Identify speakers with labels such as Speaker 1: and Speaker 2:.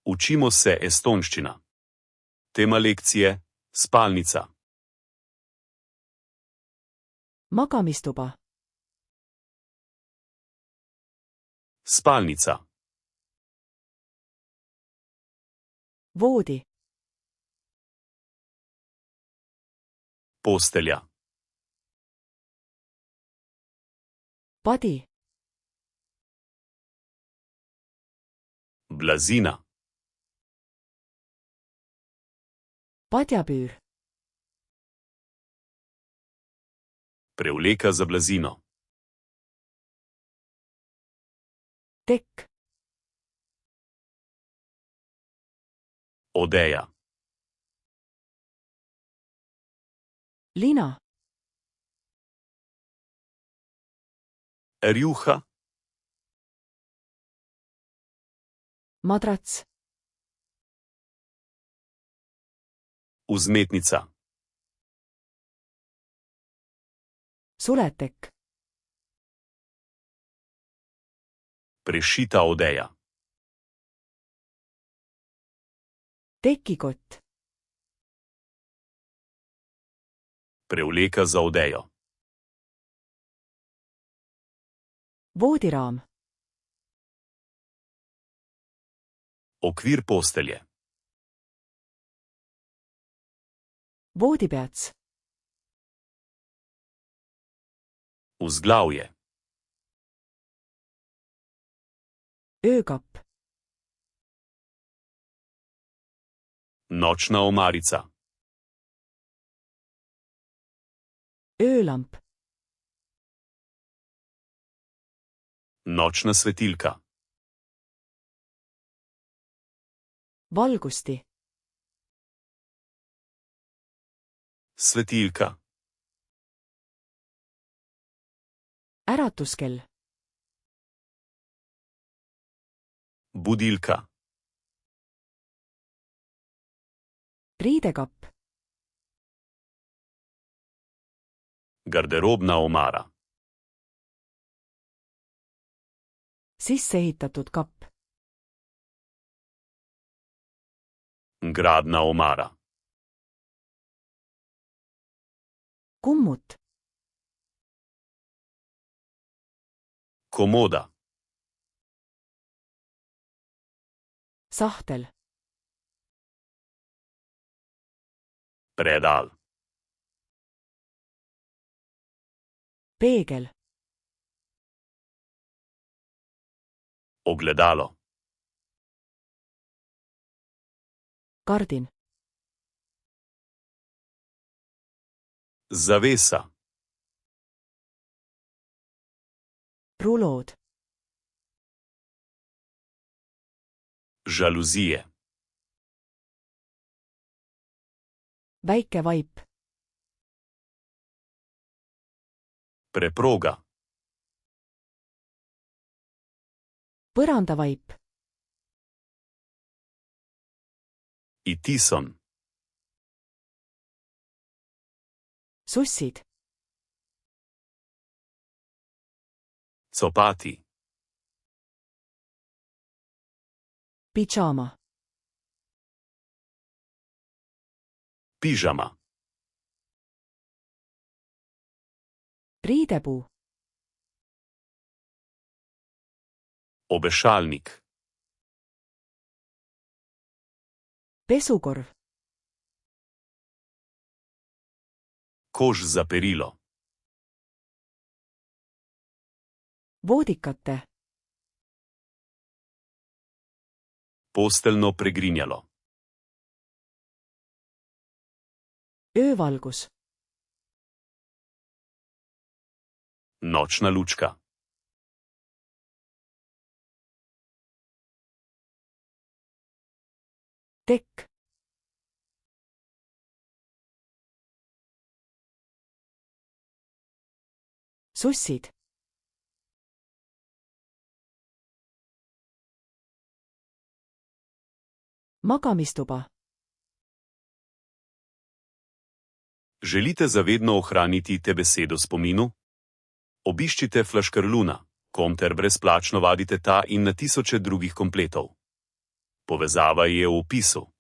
Speaker 1: Učimo se estonščina. Tema lekcije: spalnica.
Speaker 2: Magamistuba.
Speaker 1: Spalnica.
Speaker 2: Voodi.
Speaker 1: Postelja.
Speaker 2: Padi.
Speaker 1: Blazina.
Speaker 2: Padjapüür.
Speaker 1: Prevleka za blazino.
Speaker 2: Tekk.
Speaker 1: Odeja.
Speaker 2: Lina.
Speaker 1: Rjuha.
Speaker 2: Madrats.
Speaker 1: Vzmetnica.
Speaker 2: Suletekk.
Speaker 1: Prešita odeja.
Speaker 2: Tekikott.
Speaker 1: Prevleka za odejo.
Speaker 2: Voodiraam.
Speaker 1: Okvir postelje.
Speaker 2: Voodipeats.
Speaker 1: Vzglavje.
Speaker 2: Öökapp.
Speaker 1: Nočna omarica.
Speaker 2: Öölamp.
Speaker 1: Nočna svetilka.
Speaker 2: Valgusti.
Speaker 1: Svetilka.
Speaker 2: Äratuskell.
Speaker 1: Budilka.
Speaker 2: Riidekapp.
Speaker 1: Garderobna omara.
Speaker 2: Sisseehitatud kapp.
Speaker 1: Gradna omara.
Speaker 2: Kummut.
Speaker 1: Komoda.
Speaker 2: Sahtel.
Speaker 1: Predal.
Speaker 2: Peegel.
Speaker 1: Ogledalo.
Speaker 2: Kardin.
Speaker 1: Zavesa.
Speaker 2: Rulood.
Speaker 1: Žaluzije.
Speaker 2: Väike vaip.
Speaker 1: Preproga.
Speaker 2: Põrandavaip.
Speaker 1: Itison.
Speaker 2: Sussid.
Speaker 1: Copati.
Speaker 2: Pidžaama.
Speaker 1: Pižama.
Speaker 2: Riidepuu.
Speaker 1: Obešalnik.
Speaker 2: Pesukorv.
Speaker 1: Koš za perilo.
Speaker 2: Voodikate.
Speaker 1: Posteljno pregrinjalo.
Speaker 2: Öövalgus.
Speaker 1: Nočna lučka.
Speaker 2: Tekk. Sussid. Magamistuba.
Speaker 1: Želite zavedno ohraniti te besede v spominu? Obiščite Flaškarluna, kom ter brezplačno vadite ta in na tisoče drugih kompletov. Povezava je v opisu.